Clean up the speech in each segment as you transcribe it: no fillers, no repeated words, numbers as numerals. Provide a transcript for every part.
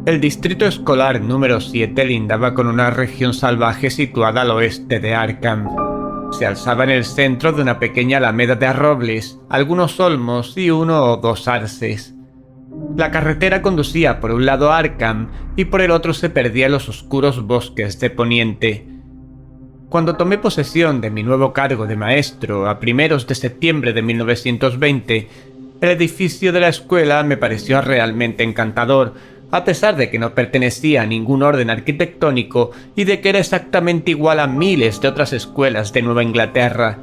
El distrito escolar número 7 lindaba con una región salvaje situada al oeste de Arkham. Se alzaba en el centro de una pequeña alameda de robles, algunos olmos y uno o dos arces. La carretera conducía por un lado a Arkham y por el otro se perdía en los oscuros bosques de Poniente. Cuando tomé posesión de mi nuevo cargo de maestro a primeros de septiembre de 1920, el edificio de la escuela me pareció realmente encantador, a pesar de que no pertenecía a ningún orden arquitectónico y de que era exactamente igual a miles de otras escuelas de Nueva Inglaterra,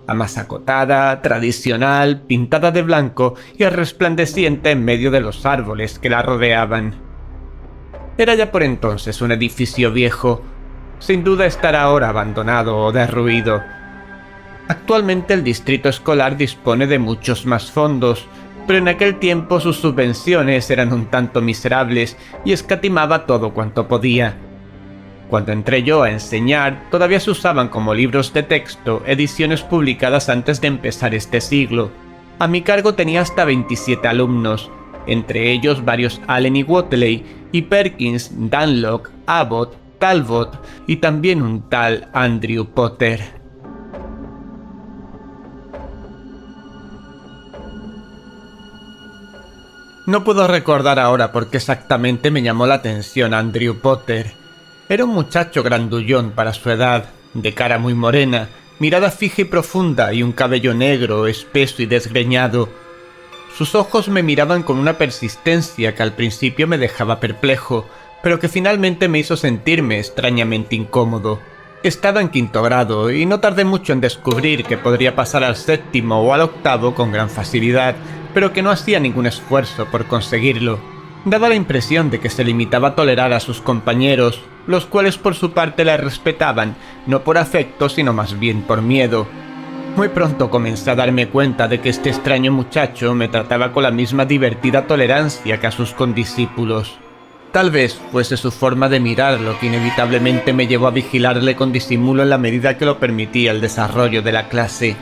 amasacotada, tradicional, pintada de blanco y resplandeciente en medio de los árboles que la rodeaban. Era ya por entonces un edificio viejo, sin duda estará ahora abandonado o derruido. Actualmente el distrito escolar dispone de muchos más fondos, pero en aquel tiempo sus subvenciones eran un tanto miserables y escatimaba todo cuanto podía. Cuando entré yo a enseñar, todavía se usaban como libros de texto ediciones publicadas antes de empezar este siglo. A mi cargo tenía hasta 27 alumnos, entre ellos varios Allen y Whatley, y Perkins, Dunlop, Abbott, Talbot y también un tal Andrew Potter. No puedo recordar ahora por qué exactamente me llamó la atención Andrew Potter. Era un muchacho grandullón para su edad, de cara muy morena, mirada fija y profunda y un cabello negro, espeso y desgreñado. Sus ojos me miraban con una persistencia que al principio me dejaba perplejo, pero que finalmente me hizo sentirme extrañamente incómodo. Estaba en quinto grado y no tardé mucho en descubrir que podría pasar al séptimo o al octavo con gran facilidad, pero que no hacía ningún esfuerzo por conseguirlo. Daba la impresión de que se limitaba a tolerar a sus compañeros, los cuales por su parte le respetaban, no por afecto sino más bien por miedo. Muy pronto comencé a darme cuenta de que este extraño muchacho me trataba con la misma divertida tolerancia que a sus condiscípulos. Tal vez fuese su forma de mirar lo que inevitablemente me llevó a vigilarle con disimulo en la medida que lo permitía el desarrollo de la clase.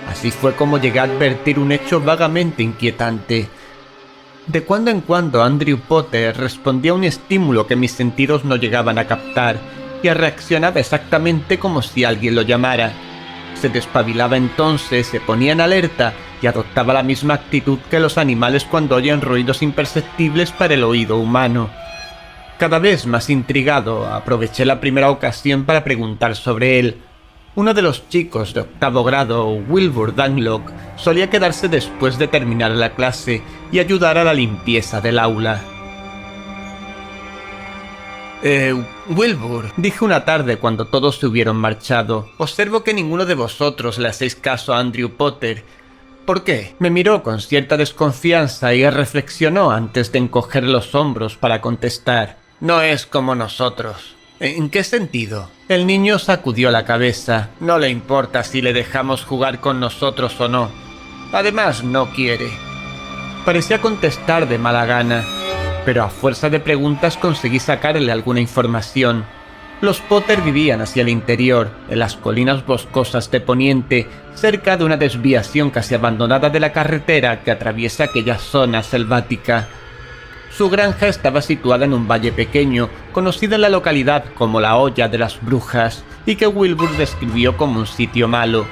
Así fue como llegué a advertir un hecho vagamente inquietante. De cuando en cuando Andrew Potter respondía a un estímulo que mis sentidos no llegaban a captar y reaccionaba exactamente como si alguien lo llamara. Se despabilaba entonces, se ponía en alerta y adoptaba la misma actitud que los animales cuando oyen ruidos imperceptibles para el oído humano. Cada vez más intrigado, aproveché la primera ocasión para preguntar sobre él. Uno de los chicos de octavo grado, Wilbur Dunlop, solía quedarse después de terminar la clase y ayudar a la limpieza del aula. Wilbur, dije una tarde cuando todos se hubieron marchado, observo que ninguno de vosotros le hacéis caso a Andrew Potter. ¿Por qué? Me miró con cierta desconfianza y reflexionó antes de encoger los hombros para contestar. No es como nosotros. ¿En qué sentido? El niño sacudió la cabeza. No le importa si le dejamos jugar con nosotros o no. Además, no quiere. Parecía contestar de mala gana, pero a fuerza de preguntas conseguí sacarle alguna información. Los Potter vivían hacia el interior, en las colinas boscosas de Poniente, cerca de una desviación casi abandonada de la carretera que atraviesa aquella zona selvática. Su granja estaba situada en un valle pequeño, conocido en la localidad como la Hoya de las Brujas, y que Wilbur describió como un sitio malo.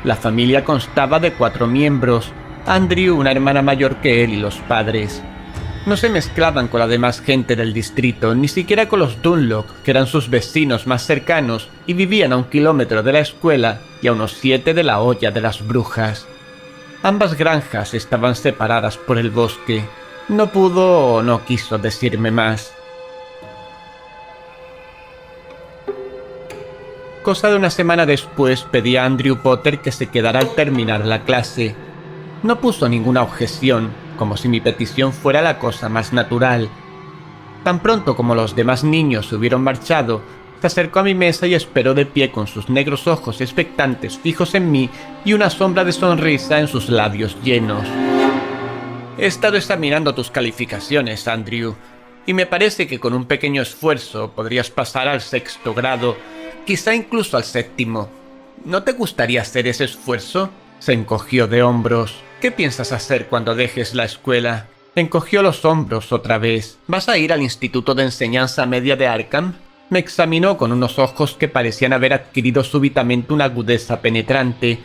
La familia constaba de 4 miembros, Andrew, una hermana mayor que él y los padres. No se mezclaban con la demás gente del distrito, ni siquiera con los Dunlop, que eran sus vecinos más cercanos y vivían a 1 kilómetro de la escuela y a unos 7 de la Hoya de las Brujas. Ambas granjas estaban separadas por el bosque. No pudo o no quiso decirme más. Cosa de una semana después pedí a Andrew Potter que se quedara al terminar la clase. No puso ninguna objeción, como si mi petición fuera la cosa más natural. Tan pronto como los demás niños se hubieron marchado, se acercó a mi mesa y esperó de pie con sus negros ojos expectantes fijos en mí y una sombra de sonrisa en sus labios llenos. He estado examinando tus calificaciones, Andrew, y me parece que con un pequeño esfuerzo podrías pasar al 6º grado, quizá incluso al 7º. ¿No te gustaría hacer ese esfuerzo? Se encogió de hombros. ¿Qué piensas hacer cuando dejes la escuela? Encogió los hombros otra vez. ¿Vas a ir al Instituto de Enseñanza Media de Arkham? Me examinó con unos ojos que parecían haber adquirido súbitamente una agudeza penetrante.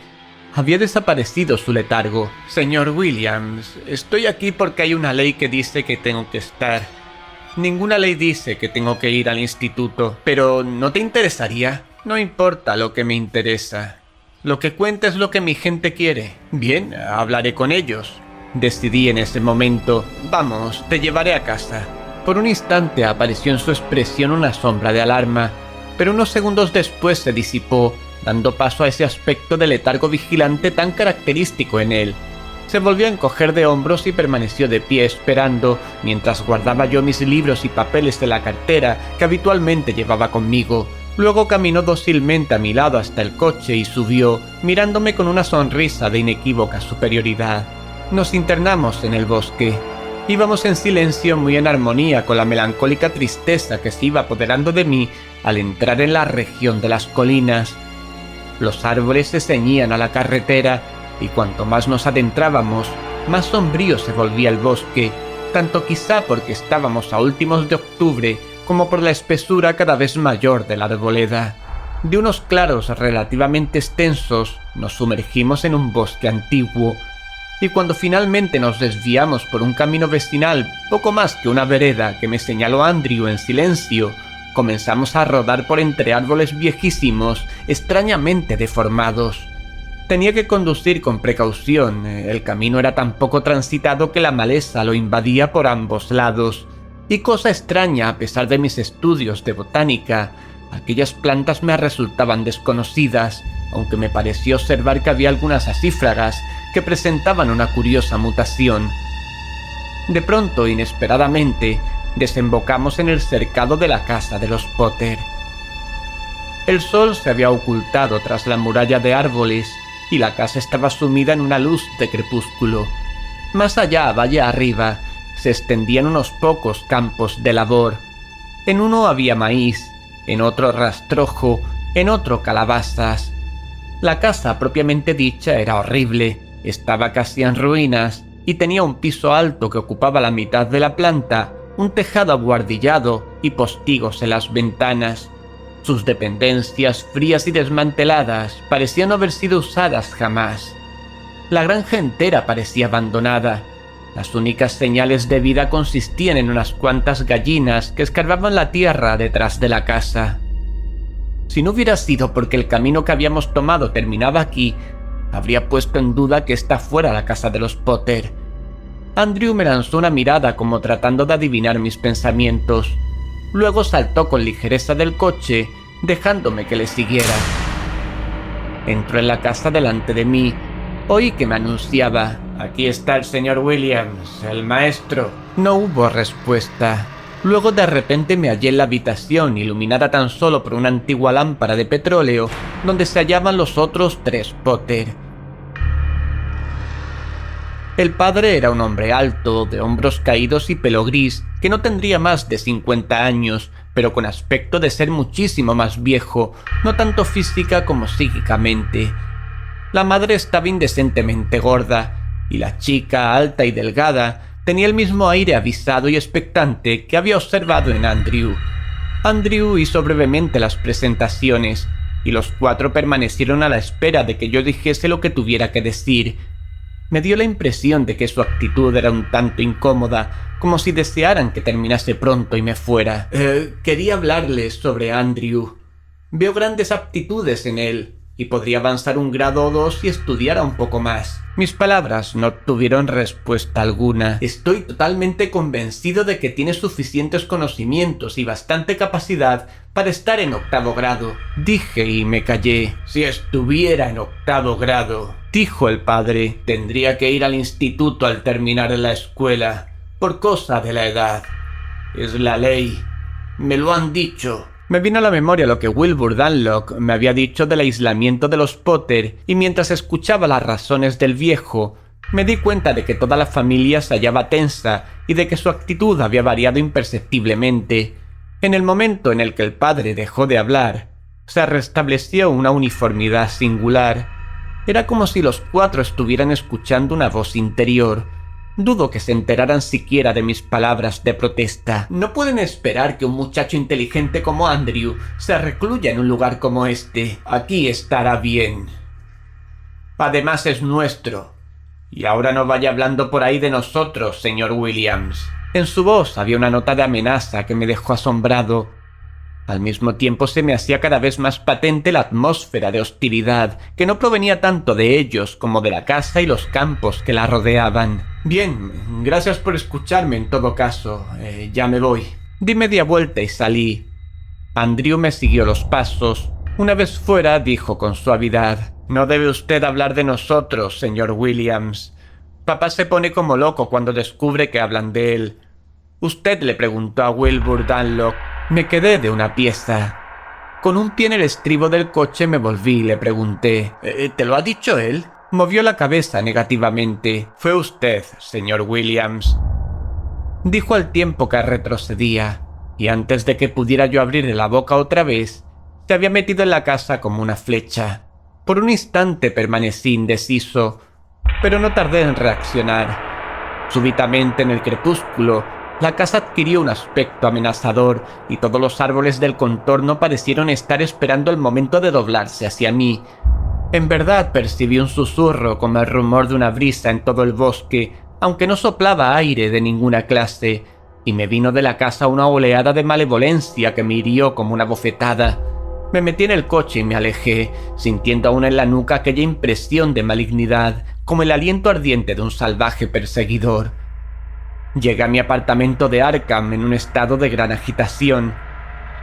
Había desaparecido su letargo. Señor Williams, estoy aquí porque hay una ley que dice que tengo que estar. Ninguna ley dice que tengo que ir al instituto. Pero ¿no te interesaría? No importa lo que me interesa. Lo que cuenta es lo que mi gente quiere. Bien, hablaré con ellos. Decidí en ese momento. Vamos, te llevaré a casa. Por un instante apareció en su expresión una sombra de alarma, pero unos segundos después se disipó, dando paso a ese aspecto de letargo vigilante tan característico en él. Se volvió a encoger de hombros y permaneció de pie esperando, mientras guardaba yo mis libros y papeles de la cartera que habitualmente llevaba conmigo. Luego caminó dócilmente a mi lado hasta el coche y subió, mirándome con una sonrisa de inequívoca superioridad. Nos internamos en el bosque. Íbamos en silencio, muy en armonía con la melancólica tristeza que se iba apoderando de mí al entrar en la región de las colinas. Los árboles se ceñían a la carretera y cuanto más nos adentrábamos, más sombrío se volvía el bosque, tanto quizá porque estábamos a últimos de octubre como por la espesura cada vez mayor de la arboleda. De unos claros relativamente extensos nos sumergimos en un bosque antiguo, y cuando finalmente nos desviamos por un camino vecinal, poco más que una vereda que me señaló Andrew en silencio, comenzamos a rodar por entre árboles viejísimos, extrañamente deformados. Tenía que conducir con precaución, el camino era tan poco transitado que la maleza lo invadía por ambos lados, y cosa extraña a pesar de mis estudios de botánica, aquellas plantas me resultaban desconocidas, aunque me pareció observar que había algunas acífragas que presentaban una curiosa mutación. De pronto, inesperadamente, desembocamos en el cercado de la casa de los Potter. El sol se había ocultado tras la muralla de árboles y la casa estaba sumida en una luz de crepúsculo. Más allá, valle arriba, se extendían unos pocos campos de labor. En uno había maíz, en otro rastrojo, en otro calabazas. La casa propiamente dicha era horrible, estaba casi en ruinas y tenía un piso alto que ocupaba la mitad de la planta, un tejado abuhardillado y postigos en las ventanas. Sus dependencias, frías y desmanteladas, parecían no haber sido usadas jamás. La granja entera parecía abandonada. Las únicas señales de vida consistían en unas cuantas gallinas que escarbaban la tierra detrás de la casa. Si no hubiera sido porque el camino que habíamos tomado terminaba aquí, habría puesto en duda que esta fuera la casa de los Potter. Andrew me lanzó una mirada como tratando de adivinar mis pensamientos. Luego saltó con ligereza del coche, dejándome que le siguiera. Entró en la casa delante de mí. Oí que me anunciaba: «Aquí está el señor Williams, el maestro». No hubo respuesta. Luego de repente me hallé en la habitación, iluminada tan solo por una antigua lámpara de petróleo, donde se hallaban los otros 3 Potter. El padre era un hombre alto, de hombros caídos y pelo gris, que no tendría más de 50 años, pero con aspecto de ser muchísimo más viejo, no tanto física como psíquicamente. La madre estaba indecentemente gorda, y la chica, alta y delgada, tenía el mismo aire avisado y expectante que había observado en Andrew. Andrew hizo brevemente las presentaciones, y los 4 permanecieron a la espera de que yo dijese lo que tuviera que decir. Me dio la impresión de que su actitud era un tanto incómoda, como si desearan que terminase pronto y me fuera. Quería hablarles sobre Andrew. Veo grandes aptitudes en él, y podría avanzar un grado o 2 si estudiara un poco más. Mis palabras no obtuvieron respuesta alguna. Estoy totalmente convencido de que tiene suficientes conocimientos y bastante capacidad para estar en 8º grado, dije y me callé. Si estuviera en 8º grado, dijo el padre, tendría que ir al instituto al terminar la escuela, por cosa de la edad. Es la ley. Me lo han dicho. Me vino a la memoria lo que Wilbur Dunlop me había dicho del aislamiento de los Potter, y mientras escuchaba las razones del viejo, me di cuenta de que toda la familia se hallaba tensa y de que su actitud había variado imperceptiblemente. En el momento en el que el padre dejó de hablar, se restableció una uniformidad singular. Era como si los 4 estuvieran escuchando una voz interior. Dudo que se enteraran siquiera de mis palabras de protesta. No pueden esperar que un muchacho inteligente como Andrew se recluya en un lugar como este. Aquí estará bien. Además es nuestro. Y ahora no vaya hablando por ahí de nosotros, señor Williams. En su voz había una nota de amenaza que me dejó asombrado. Al mismo tiempo se me hacía cada vez más patente la atmósfera de hostilidad, que no provenía tanto de ellos como de la casa y los campos que la rodeaban. Bien, gracias por escucharme en todo caso. Ya me voy. Di media vuelta y salí. Andrew me siguió los pasos. Una vez fuera, dijo con suavidad: «No debe usted hablar de nosotros, señor Williams. Papá se pone como loco cuando descubre que hablan de él. Usted le preguntó a Wilbur Dunlop». Me quedé de una pieza. Con un pie en el estribo del coche me volví y le pregunté: «¿Te lo ha dicho él?». Movió la cabeza negativamente. «Fue usted, señor Williams», dijo al tiempo que retrocedía, y antes de que pudiera yo abrir la boca otra vez, se había metido en la casa como una flecha. Por un instante permanecí indeciso, pero no tardé en reaccionar. Súbitamente en el crepúsculo, la casa adquirió un aspecto amenazador y todos los árboles del contorno parecieron estar esperando el momento de doblarse hacia mí. En verdad percibí un susurro como el rumor de una brisa en todo el bosque, aunque no soplaba aire de ninguna clase, y me vino de la casa una oleada de malevolencia que me hirió como una bofetada. Me metí en el coche y me alejé, sintiendo aún en la nuca aquella impresión de malignidad, como el aliento ardiente de un salvaje perseguidor. Llegué a mi apartamento de Arkham en un estado de gran agitación.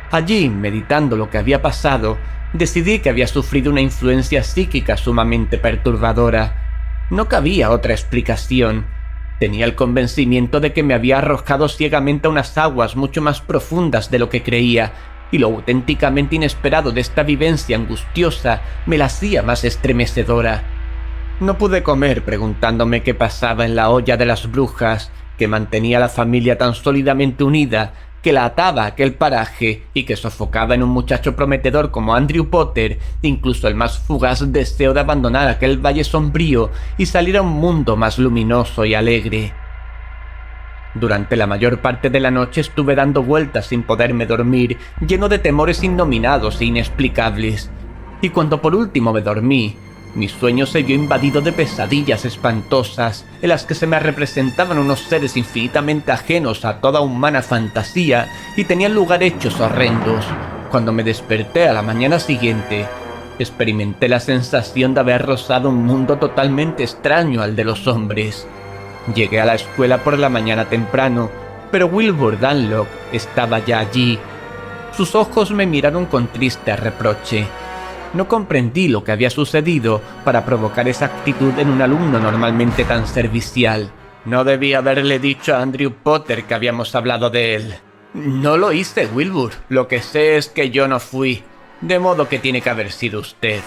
Allí, meditando lo que había pasado, decidí que había sufrido una influencia psíquica sumamente perturbadora. No cabía otra explicación. Tenía el convencimiento de que me había arrojado ciegamente a unas aguas mucho más profundas de lo que creía, y lo auténticamente inesperado de esta vivencia angustiosa me la hacía más estremecedora. No pude comer preguntándome qué pasaba en la olla de las brujas, que mantenía a la familia tan sólidamente unida, que la ataba a aquel paraje y que sofocaba en un muchacho prometedor como Andrew Potter incluso el más fugaz deseo de abandonar aquel valle sombrío y salir a un mundo más luminoso y alegre. Durante la mayor parte de la noche estuve dando vueltas sin poderme dormir, lleno de temores innominados e inexplicables, y cuando por último me dormí, mi sueño se vio invadido de pesadillas espantosas, en las que se me representaban unos seres infinitamente ajenos a toda humana fantasía y tenían lugar hechos horrendos. Cuando me desperté a la mañana siguiente, experimenté la sensación de haber rozado un mundo totalmente extraño al de los hombres. Llegué a la escuela por la mañana temprano, pero Wilbur Dunlop estaba ya allí. Sus ojos me miraron con triste reproche. No comprendí lo que había sucedido para provocar esa actitud en un alumno normalmente tan servicial. No debí haberle dicho a Andrew Potter que habíamos hablado de él. No lo hice, Wilbur. Lo que sé es que yo no fui. De modo que tiene que haber sido usted.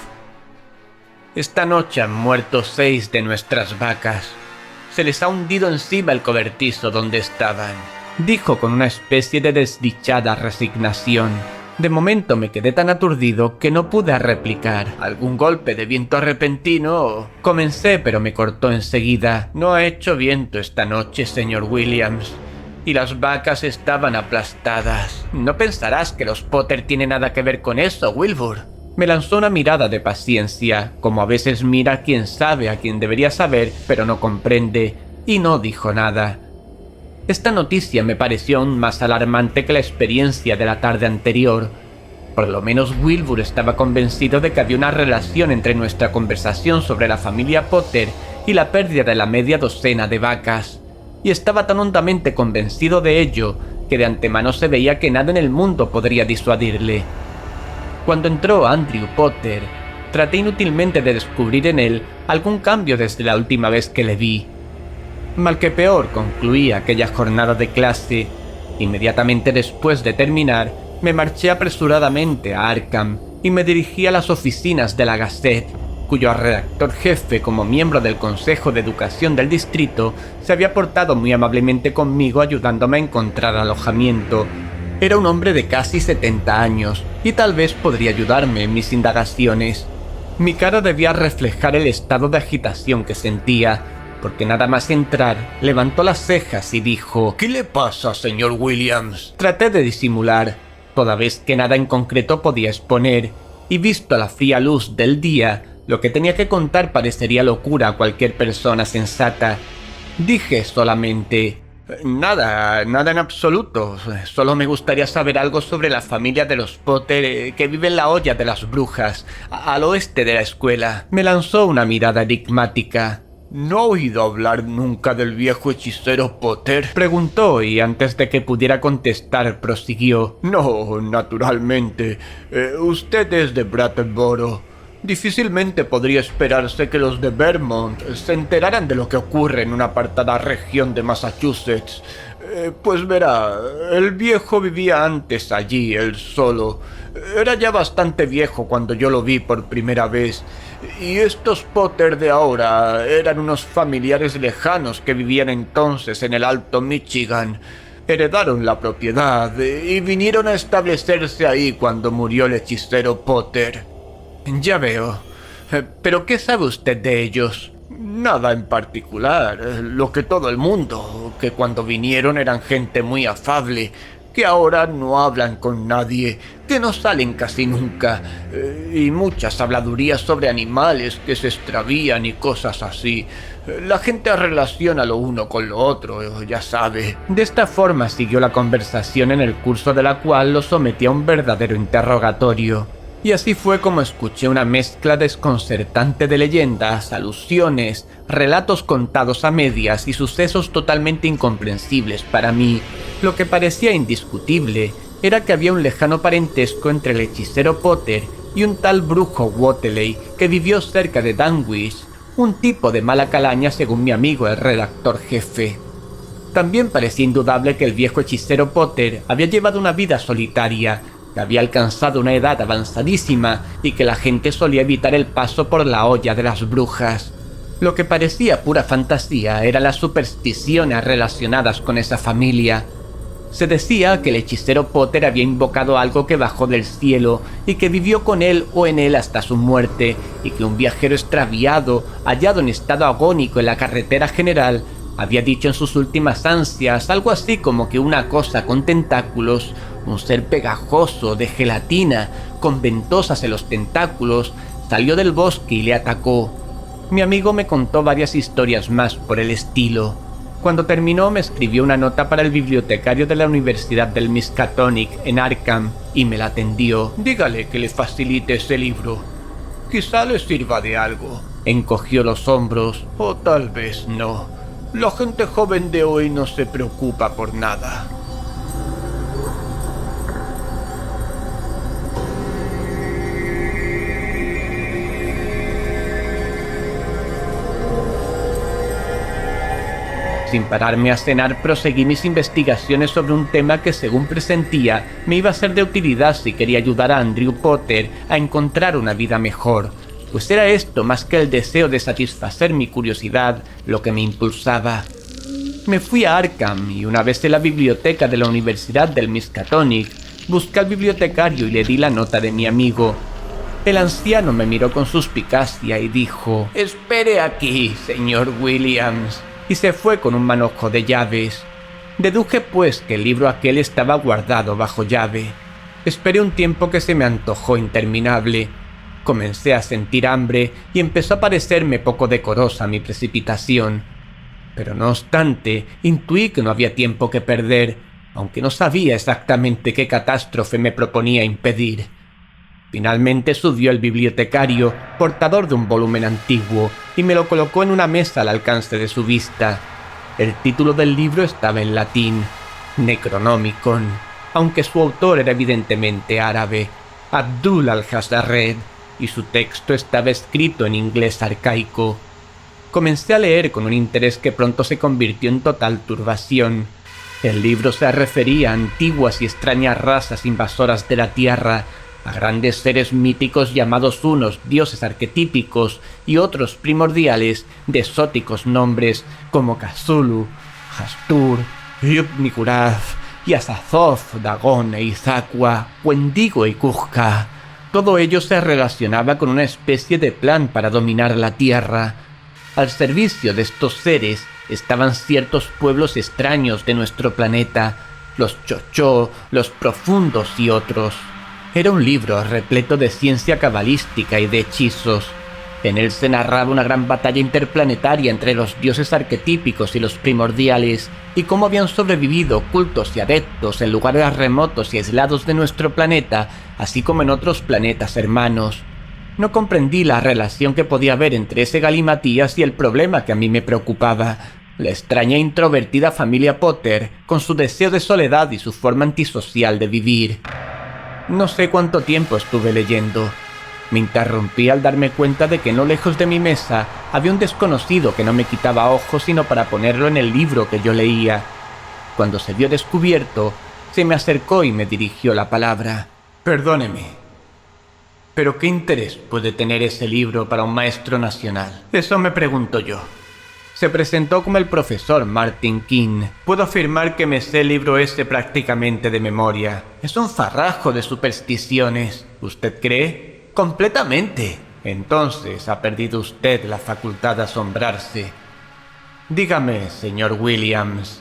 Esta noche han muerto 6 de nuestras vacas. Se les ha hundido encima el cobertizo donde estaban, dijo con una especie de desdichada resignación. De momento me quedé tan aturdido que no pude replicar. ¿Algún golpe de viento repentino? Comencé, pero me cortó enseguida. No ha hecho viento esta noche, señor Williams. Y las vacas estaban aplastadas. No pensarás que los Potter tienen nada que ver con eso, Wilbur. Me lanzó una mirada de paciencia, como a veces mira a quien sabe a quien debería saber, pero no comprende, y no dijo nada. Esta noticia me pareció aún más alarmante que la experiencia de la tarde anterior. Por lo menos Wilbur estaba convencido de que había una relación entre nuestra conversación sobre la familia Potter y la pérdida de la media docena de vacas, y estaba tan hondamente convencido de ello que de antemano se veía que nada en el mundo podría disuadirle. Cuando entró Andrew Potter, traté inútilmente de descubrir en él algún cambio desde la última vez que le vi. Mal que peor concluí aquella jornada de clase. Inmediatamente después de terminar, me marché apresuradamente a Arkham y me dirigí a las oficinas de la Gazette, cuyo redactor jefe, como miembro del Consejo de Educación del distrito, se había portado muy amablemente conmigo ayudándome a encontrar alojamiento. Era un hombre de casi 70 años y tal vez podría ayudarme en mis indagaciones. Mi cara debía reflejar el estado de agitación que sentía. porque nada más entrar, levantó las cejas y dijo: «¿Qué le pasa, señor Williams?». Traté de disimular, toda vez que nada en concreto podía exponer, y visto la fría luz del día, lo que tenía que contar parecería locura a cualquier persona sensata. Dije solamente: «Nada en absoluto. Solo me gustaría saber algo sobre la familia de los Potter que vive en la Hoya de las Brujas, al oeste de la escuela». Me lanzó una mirada enigmática. «¿No ha oído hablar nunca del viejo hechicero Potter?», preguntó, y antes de que pudiera contestar prosiguió: «No, naturalmente. Usted es de Brattleboro. Difícilmente podría esperarse que los de Vermont se enteraran de lo que ocurre en una apartada región de Massachusetts. Pues verá, el viejo vivía antes allí, él solo. Era ya bastante viejo cuando yo lo vi por primera vez. Y estos Potter de ahora eran unos familiares lejanos que vivían entonces en el Alto Michigan. Heredaron la propiedad y vinieron a establecerse ahí cuando murió el hechicero Potter». «Ya veo. ¿Pero qué sabe usted de ellos?». «Nada en particular. Lo que todo el mundo, que cuando vinieron eran gente muy afable, que ahora no hablan con nadie, que no salen casi nunca, y muchas habladurías sobre animales que se extravían y cosas así. La gente relaciona lo uno con lo otro, ya sabe». De esta forma siguió la conversación, en el curso de la cual lo sometí a un verdadero interrogatorio. Y así fue como escuché una mezcla desconcertante de leyendas, alusiones, relatos contados a medias y sucesos totalmente incomprensibles para mí. Lo que parecía indiscutible era que había un lejano parentesco entre el hechicero Potter y un tal brujo Wateley que vivió cerca de Danwich, un tipo de mala calaña según mi amigo el redactor jefe. También parecía indudable que el viejo hechicero Potter había llevado una vida solitaria, que había alcanzado una edad avanzadísima y que la gente solía evitar el paso por la Hoya de las Brujas. Lo que parecía pura fantasía eran las supersticiones relacionadas con esa familia. Se decía que el hechicero Potter había invocado algo que bajó del cielo y que vivió con él o en él hasta su muerte, y que un viajero extraviado, hallado en estado agónico en la carretera general, había dicho en sus últimas ansias algo así como que una cosa con tentáculos, un ser pegajoso de gelatina, con ventosas en los tentáculos, salió del bosque y le atacó. Mi amigo me contó varias historias más por el estilo. Cuando terminó me escribió una nota para el bibliotecario de la Universidad del Miskatonic en Arkham y me la tendió. «Dígale que le facilite ese libro. Quizá le sirva de algo». Encogió los hombros. «O tal vez no. La gente joven de hoy no se preocupa por nada». Sin pararme a cenar, proseguí mis investigaciones sobre un tema que, según presentía, me iba a ser de utilidad si quería ayudar a Andrew Potter a encontrar una vida mejor, pues era esto, más que el deseo de satisfacer mi curiosidad, lo que me impulsaba. Me fui a Arkham y, una vez en la biblioteca de la Universidad del Miskatonic, busqué al bibliotecario y le di la nota de mi amigo. El anciano me miró con suspicacia y dijo: «Espere aquí, señor Williams», y se fue con un manojo de llaves. Deduje pues que el libro aquel estaba guardado bajo llave. Esperé un tiempo que se me antojó interminable. Comencé a sentir hambre y empezó a parecerme poco decorosa mi precipitación. Pero no obstante, intuí que no había tiempo que perder, aunque no sabía exactamente qué catástrofe me proponía impedir. Finalmente subió el bibliotecario, portador de un volumen antiguo, y me lo colocó en una mesa al alcance de su vista. El título del libro estaba en latín, Necronomicon, aunque su autor era evidentemente árabe, Abdul al-Jazarred, y su texto estaba escrito en inglés arcaico. Comencé a leer con un interés que pronto se convirtió en total turbación. El libro se refería a antiguas y extrañas razas invasoras de la Tierra, a grandes seres míticos llamados unos dioses arquetípicos y otros primordiales de exóticos nombres como Cthulhu, Hastur, Yub-Niggurath, Yog-Sothoth, Dagon e Izaqua, Wendigo y Kushka. Todo ello se relacionaba con una especie de plan para dominar la Tierra. Al servicio de estos seres estaban ciertos pueblos extraños de nuestro planeta, los Chochó, los Profundos y otros. Era un libro repleto de ciencia cabalística y de hechizos. En él se narraba una gran batalla interplanetaria entre los dioses arquetípicos y los primordiales, y cómo habían sobrevivido cultos y adeptos en lugares remotos y aislados de nuestro planeta, así como en otros planetas hermanos. No comprendí la relación que podía haber entre ese galimatías y el problema que a mí me preocupaba, la extraña e introvertida familia Potter, con su deseo de soledad y su forma antisocial de vivir. No sé cuánto tiempo estuve leyendo. Me interrumpí al darme cuenta de que no lejos de mi mesa había un desconocido que no me quitaba ojos sino para ponerlo en el libro que yo leía. Cuando se vio descubierto, se me acercó y me dirigió la palabra. Perdóneme, pero ¿qué interés puede tener ese libro para un maestro nacional? Eso me pregunto yo. Se presentó como el profesor Martin King. Puedo afirmar que me sé el libro ese prácticamente de memoria. Es un farrajo de supersticiones. ¿Usted cree? Completamente. Entonces ha perdido usted la facultad de asombrarse. Dígame, señor Williams,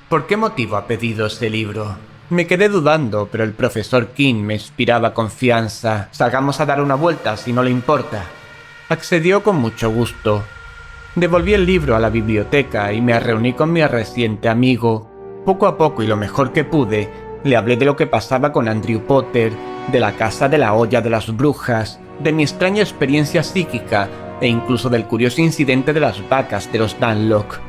¿por qué motivo ha pedido ese libro? Me quedé dudando, pero el profesor King me inspiraba confianza. Salgamos a dar una vuelta, si no le importa. Accedió con mucho gusto. Devolví el libro a la biblioteca y me reuní con mi reciente amigo. Poco a poco y lo mejor que pude, le hablé de lo que pasaba con Andrew Potter, de la casa de la olla de las brujas, de mi extraña experiencia psíquica e incluso del curioso incidente de las vacas de los Dunlock.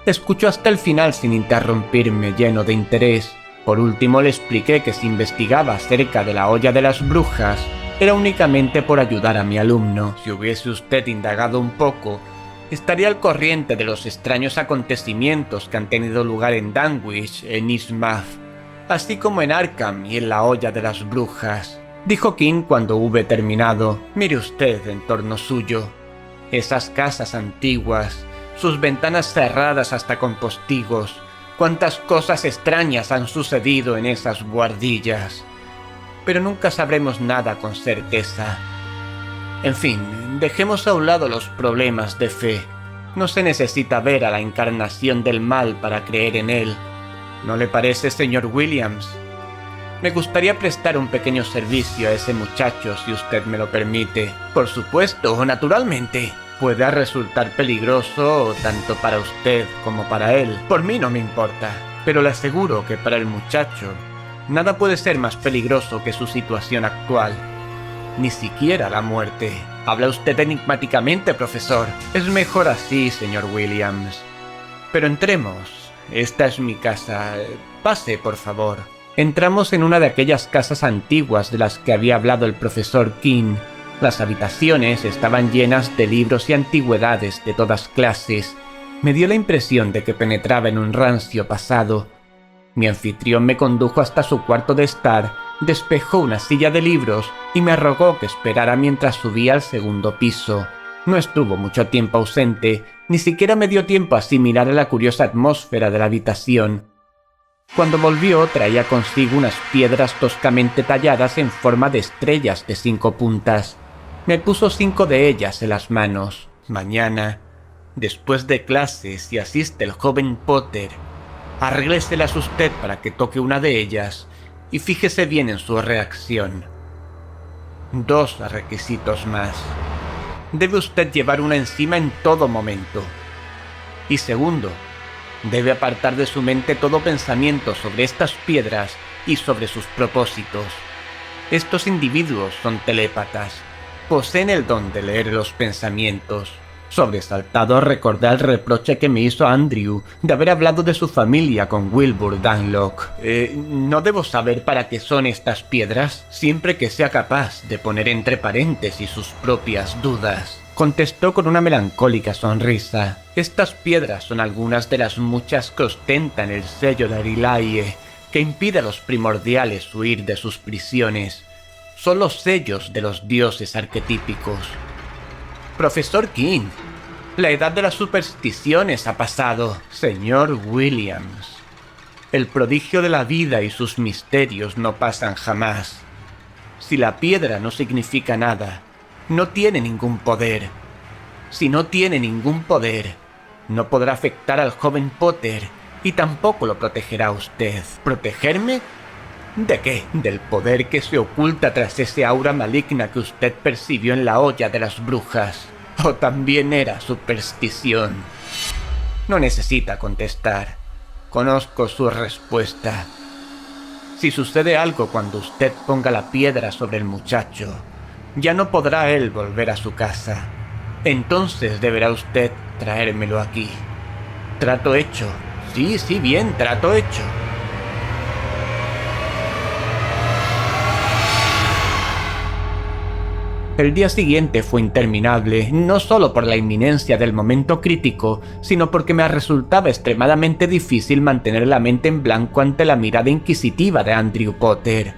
Escuchó hasta el final sin interrumpirme, lleno de interés. Por último le expliqué que si investigaba acerca de la olla de las brujas, era únicamente por ayudar a mi alumno. Si hubiese usted indagado un poco, estaría al corriente de los extraños acontecimientos que han tenido lugar en Dunwich, en Innsmouth, así como en Arkham y en la olla de las brujas, dijo King cuando hube terminado. Mire usted en torno suyo. Esas casas antiguas, sus ventanas cerradas hasta con postigos, cuántas cosas extrañas han sucedido en esas buhardillas. Pero nunca sabremos nada con certeza. En fin, dejemos a un lado los problemas de fe. No se necesita ver a la encarnación del mal para creer en él. ¿No le parece, señor Williams? Me gustaría prestar un pequeño servicio a ese muchacho, si usted me lo permite. Por supuesto, naturalmente. Puede resultar peligroso tanto para usted como para él. Por mí no me importa, pero le aseguro que para el muchacho nada puede ser más peligroso que su situación actual. Ni siquiera la muerte. Habla usted enigmáticamente, profesor. Es mejor así, señor Williams. Pero entremos. Esta es mi casa. Pase, por favor. Entramos en una de aquellas casas antiguas de las que había hablado el profesor King. Las habitaciones estaban llenas de libros y antigüedades de todas clases. Me dio la impresión de que penetraba en un rancio pasado. Mi anfitrión me condujo hasta su cuarto de estar, despejó una silla de libros y me rogó que esperara mientras subía al segundo piso. No estuvo mucho tiempo ausente, ni siquiera me dio tiempo a asimilar la curiosa atmósfera de la habitación. Cuando volvió traía consigo unas piedras toscamente talladas en forma de estrellas de 5 puntas. Me puso 5 de ellas en las manos. Mañana, después de clases, si asiste el joven Potter, arrégleselas usted para que toque una de ellas y fíjese bien en su reacción. 2 requisitos más. Debe usted llevar una encima en todo momento. Y segundo, debe apartar de su mente todo pensamiento sobre estas piedras y sobre sus propósitos. Estos individuos son telépatas. Poseen el don de leer los pensamientos. Sobresaltado recordé el reproche que me hizo Andrew de haber hablado de su familia con Wilbur Dunlock. ¿No debo saber para qué son estas piedras? Siempre que sea capaz de poner entre paréntesis sus propias dudas, contestó con una melancólica sonrisa. Estas piedras son algunas de las muchas que ostentan el sello de Arilaie, que impide a los primordiales huir de sus prisiones. Son los sellos de los dioses arquetípicos. Profesor King, la edad de las supersticiones ha pasado. Señor Williams, el prodigio de la vida y sus misterios no pasan jamás. Si la piedra no significa nada, no tiene ningún poder. Si no tiene ningún poder, no podrá afectar al joven Potter y tampoco lo protegerá a usted. ¿Protegerme? ¿De qué? Del poder que se oculta tras ese aura maligna que usted percibió en la olla de las brujas. ¿O también era superstición? No necesita contestar. Conozco su respuesta. Si sucede algo cuando usted ponga la piedra sobre el muchacho, ya no podrá él volver a su casa. Entonces deberá usted traérmelo aquí. Trato hecho. Sí, bien, trato hecho. El día siguiente fue interminable, no solo por la inminencia del momento crítico, sino porque me resultaba extremadamente difícil mantener la mente en blanco ante la mirada inquisitiva de Andrew Potter.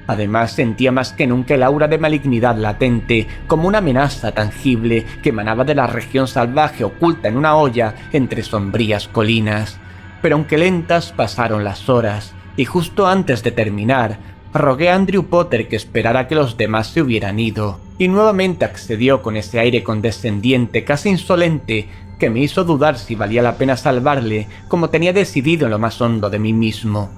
Además, sentía más que nunca el aura de malignidad latente, como una amenaza tangible que emanaba de la región salvaje oculta en una olla entre sombrías colinas. Pero aunque lentas, pasaron las horas, y justo antes de terminar, rogué a Andrew Potter que esperara que los demás se hubieran ido, y nuevamente accedió con ese aire condescendiente, casi insolente, que me hizo dudar si valía la pena salvarle, como tenía decidido en lo más hondo de mí mismo.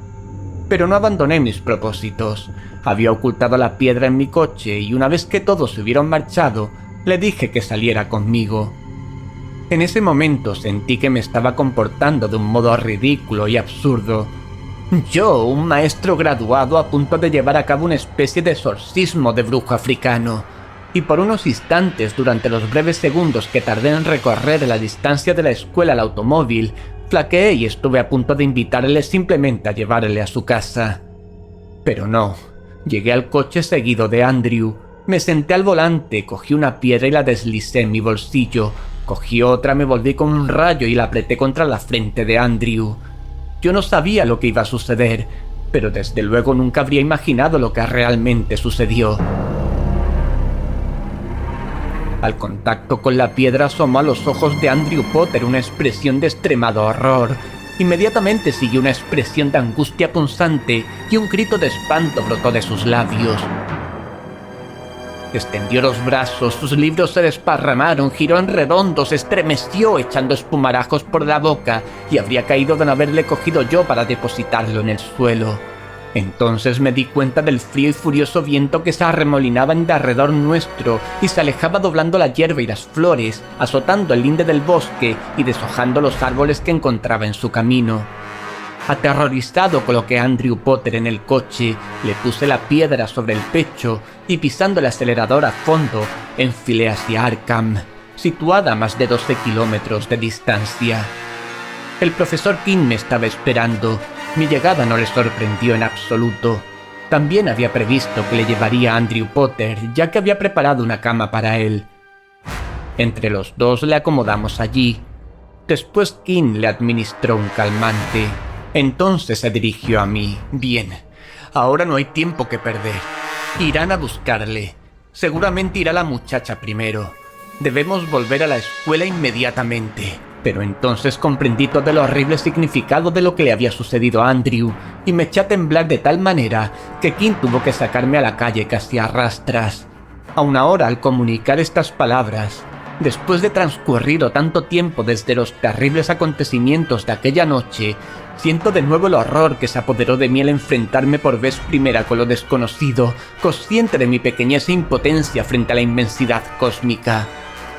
Pero no abandoné mis propósitos. Había ocultado la piedra en mi coche y una vez que todos se hubieron marchado, le dije que saliera conmigo. En ese momento sentí que me estaba comportando de un modo ridículo y absurdo. Yo, un maestro graduado a punto de llevar a cabo una especie de exorcismo de brujo africano. Y por unos instantes, durante los breves segundos que tardé en recorrer la distancia de la escuela al automóvil, flaqueé y estuve a punto de invitarle simplemente a llevarle a su casa. Pero no. Llegué al coche seguido de Andrew. Me senté al volante, cogí una piedra y la deslicé en mi bolsillo. Cogí otra, me volví con un rayo y la apreté contra la frente de Andrew. Yo no sabía lo que iba a suceder, pero desde luego nunca habría imaginado lo que realmente sucedió. Al contacto con la piedra asomó a los ojos de Andrew Potter una expresión de extremado horror. Inmediatamente siguió una expresión de angustia punzante y un grito de espanto brotó de sus labios. Extendió los brazos, sus libros se desparramaron, giró en redondo, se estremeció echando espumarajos por la boca y habría caído de no haberle cogido yo para depositarlo en el suelo. Entonces me di cuenta del frío y furioso viento que se arremolinaba en derredor nuestro y se alejaba doblando la hierba y las flores, azotando el linde del bosque y deshojando los árboles que encontraba en su camino. Aterrorizado coloqué a Andrew Potter en el coche, le puse la piedra sobre el pecho y pisando el acelerador a fondo, enfilé hacia Arkham, situada a más de 12 kilómetros de distancia. El profesor King me estaba esperando. Mi llegada no le sorprendió en absoluto. También había previsto que le llevaría a Andrew Potter, ya que había preparado una cama para él. Entre los dos le acomodamos allí. Después King le administró un calmante. Entonces se dirigió a mí. Bien, ahora no hay tiempo que perder. Irán a buscarle. Seguramente irá la muchacha primero. Debemos volver a la escuela inmediatamente. Pero entonces comprendí todo el horrible significado de lo que le había sucedido a Andrew y me eché a temblar de tal manera que King tuvo que sacarme a la calle casi a rastras. Aun ahora, al comunicar estas palabras, después de transcurrido tanto tiempo desde los terribles acontecimientos de aquella noche, siento de nuevo el horror que se apoderó de mí al enfrentarme por vez primera con lo desconocido, consciente de mi pequeñez e impotencia frente a la inmensidad cósmica.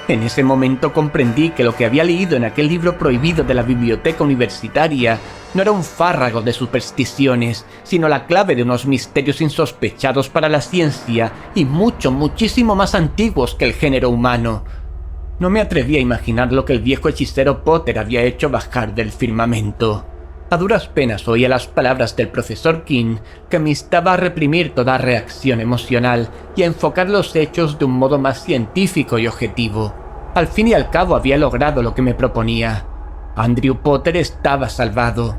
En ese momento comprendí que lo que había leído en aquel libro prohibido de la biblioteca universitaria no era un fárrago de supersticiones, sino la clave de unos misterios insospechados para la ciencia y muchísimo más antiguos que el género humano. No me atreví a imaginar lo que el viejo hechicero Potter había hecho bajar del firmamento. A duras penas oía las palabras del profesor King, que me instaba a reprimir toda reacción emocional y a enfocar los hechos de un modo más científico y objetivo. Al fin y al cabo había logrado lo que me proponía. Andrew Potter estaba salvado,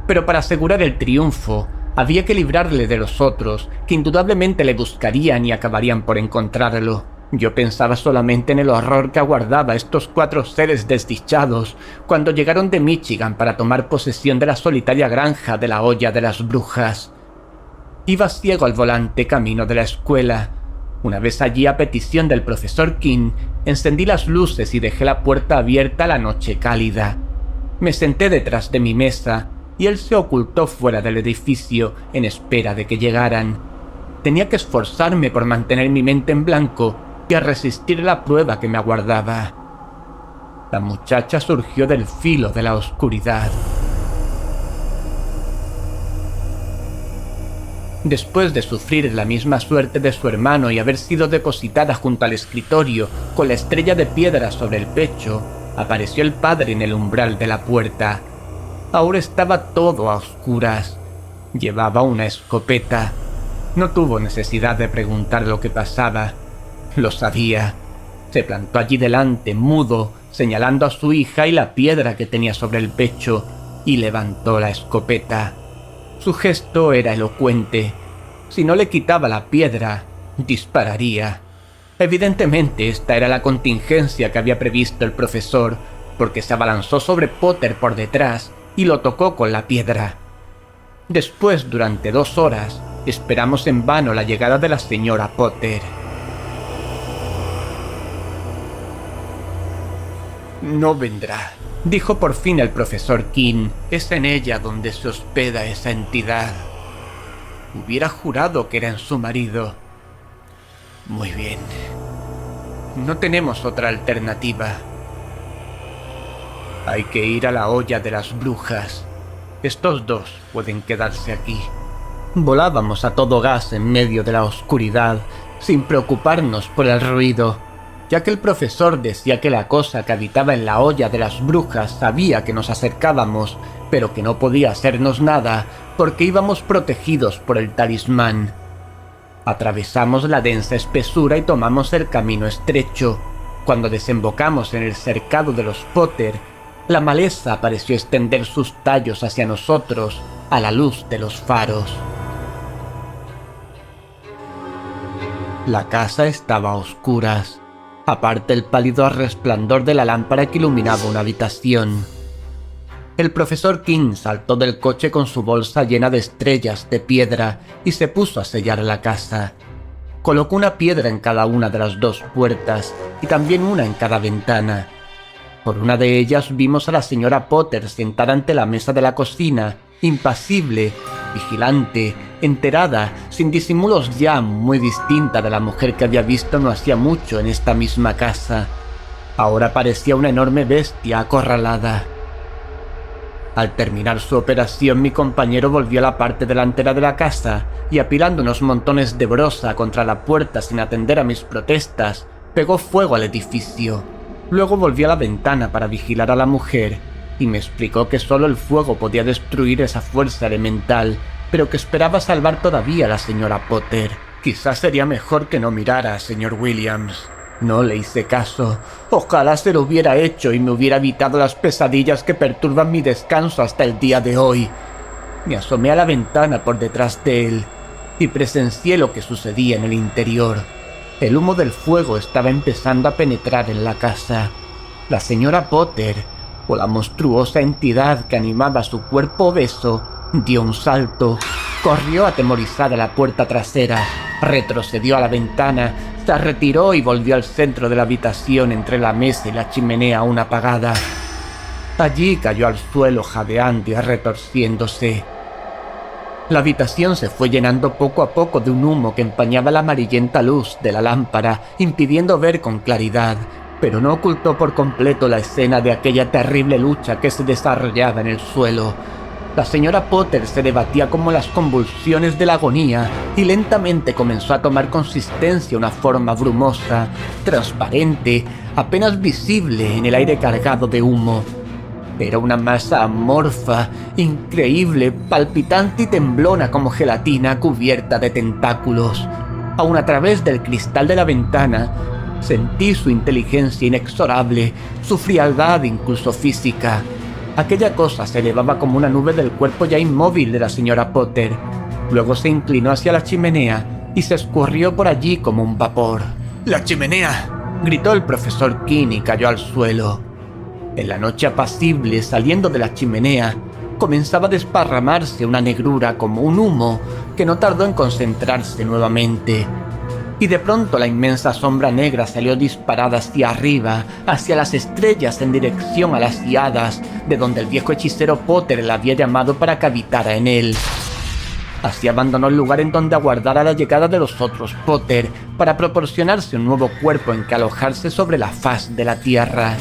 pero para asegurar el triunfo, había que librarle de los otros, que indudablemente le buscarían y acabarían por encontrarlo. Yo pensaba solamente en el horror que aguardaba a estos 4 seres desdichados cuando llegaron de Michigan para tomar posesión de la solitaria granja de la olla de las brujas. Iba ciego al volante camino de la escuela. Una vez allí, a petición del profesor King, encendí las luces y dejé la puerta abierta a la noche cálida. Me senté detrás de mi mesa y él se ocultó fuera del edificio en espera de que llegaran. Tenía que esforzarme por mantener mi mente en blanco y a resistir la prueba que me aguardaba. La muchacha surgió del filo de la oscuridad. Después de sufrir la misma suerte de su hermano y haber sido depositada junto al escritorio con la estrella de piedra sobre el pecho, apareció el padre en el umbral de la puerta. Ahora estaba todo a oscuras. Llevaba una escopeta. No tuvo necesidad de preguntar lo que pasaba. Lo sabía. Se plantó allí delante, mudo, señalando a su hija y la piedra que tenía sobre el pecho, y levantó la escopeta. Su gesto era elocuente. Si no le quitaba la piedra, dispararía. Evidentemente, esta era la contingencia que había previsto el profesor, porque se abalanzó sobre Potter por detrás y lo tocó con la piedra. Después, durante 2 horas, esperamos en vano la llegada de la señora Potter. «No vendrá», dijo por fin el profesor King. «Es en ella donde se hospeda esa entidad. Hubiera jurado que era su marido». «Muy bien. No tenemos otra alternativa. Hay que ir a la olla de las brujas. Estos 2 pueden quedarse aquí». Volábamos a todo gas en medio de la oscuridad, sin preocuparnos por el ruido, ya que el profesor decía que la cosa que habitaba en la olla de las brujas sabía que nos acercábamos, pero que no podía hacernos nada porque íbamos protegidos por el talismán. Atravesamos la densa espesura y tomamos el camino estrecho. Cuando desembocamos en el cercado de los Potter, la maleza pareció extender sus tallos hacia nosotros a la luz de los faros. La casa estaba a oscuras, aparte el pálido resplandor de la lámpara que iluminaba una habitación. El profesor King saltó del coche con su bolsa llena de estrellas de piedra y se puso a sellar la casa. Colocó una piedra en cada una de las 2 puertas y también una en cada ventana. Por una de ellas vimos a la señora Potter sentada ante la mesa de la cocina, impasible, vigilante, enterada, sin disimulos, ya muy distinta de la mujer que había visto no hacía mucho en esta misma casa. Ahora parecía una enorme bestia acorralada. Al terminar su operación, mi compañero volvió a la parte delantera de la casa y, apilando unos montones de brosa contra la puerta sin atender a mis protestas, pegó fuego al edificio. Luego volvió a la ventana para vigilar a la mujer y me explicó que solo el fuego podía destruir esa fuerza elemental, pero que esperaba salvar todavía a la señora Potter. Quizás sería mejor que no mirara, señor Williams. No le hice caso. Ojalá se lo hubiera hecho y me hubiera evitado las pesadillas que perturban mi descanso hasta el día de hoy. Me asomé a la ventana por detrás de él y presencié lo que sucedía en el interior. El humo del fuego estaba empezando a penetrar en la casa. La señora Potter, o la monstruosa entidad que animaba su cuerpo obeso, dio un salto, corrió atemorizada a la puerta trasera, retrocedió a la ventana, se retiró y volvió al centro de la habitación entre la mesa y la chimenea aún apagada. Allí cayó al suelo jadeando y retorciéndose. La habitación se fue llenando poco a poco de un humo que empañaba la amarillenta luz de la lámpara, impidiendo ver con claridad, pero no ocultó por completo la escena de aquella terrible lucha que se desarrollaba en el suelo. La señora Potter se debatía como las convulsiones de la agonía y lentamente comenzó a tomar consistencia una forma brumosa, transparente, apenas visible en el aire cargado de humo. Era una masa amorfa, increíble, palpitante y temblona como gelatina cubierta de tentáculos. Aun a través del cristal de la ventana, sentí su inteligencia inexorable, su frialdad incluso física. Aquella cosa se elevaba como una nube del cuerpo ya inmóvil de la señora Potter. Luego se inclinó hacia la chimenea y se escurrió por allí como un vapor. ¡La chimenea!, gritó el profesor King y cayó al suelo. En la noche apacible, saliendo de la chimenea, comenzaba a desparramarse una negrura como un humo que no tardó en concentrarse nuevamente. y de pronto la inmensa sombra negra salió disparada hacia arriba, hacia las estrellas en dirección a las Híadas, de donde el viejo hechicero Potter la había llamado para que habitara en él. Así abandonó el lugar en donde aguardara la llegada de los otros Potter, para proporcionarse un nuevo cuerpo en que alojarse sobre la faz de la tierra.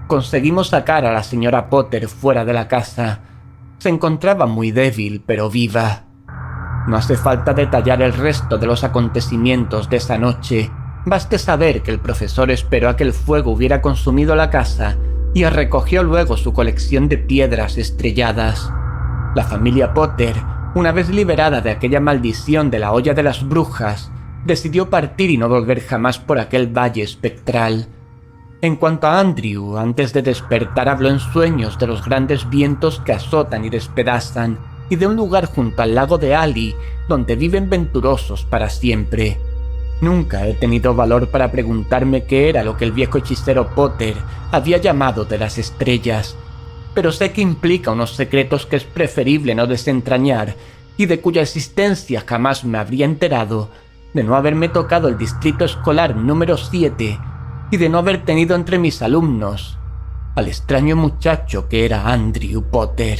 Conseguimos sacar a la señora Potter fuera de la casa. Se encontraba muy débil, pero viva. No hace falta detallar el resto de los acontecimientos de esa noche. Baste saber que el profesor esperó a que el fuego hubiera consumido la casa y recogió luego su colección de piedras estrelladas. La familia Potter, una vez liberada de aquella maldición de la olla de las brujas, decidió partir y no volver jamás por aquel valle espectral. En cuanto a Andrew, antes de despertar habló en sueños de los grandes vientos que azotan y despedazan, y de un lugar junto al lago de Ali, donde viven venturosos para siempre. Nunca he tenido valor para preguntarme qué era lo que el viejo hechicero Potter había llamado de las estrellas, pero sé que implica unos secretos que es preferible no desentrañar y de cuya existencia jamás me habría enterado de no haberme tocado el distrito escolar número 7 y de no haber tenido entre mis alumnos al extraño muchacho que era Andrew Potter.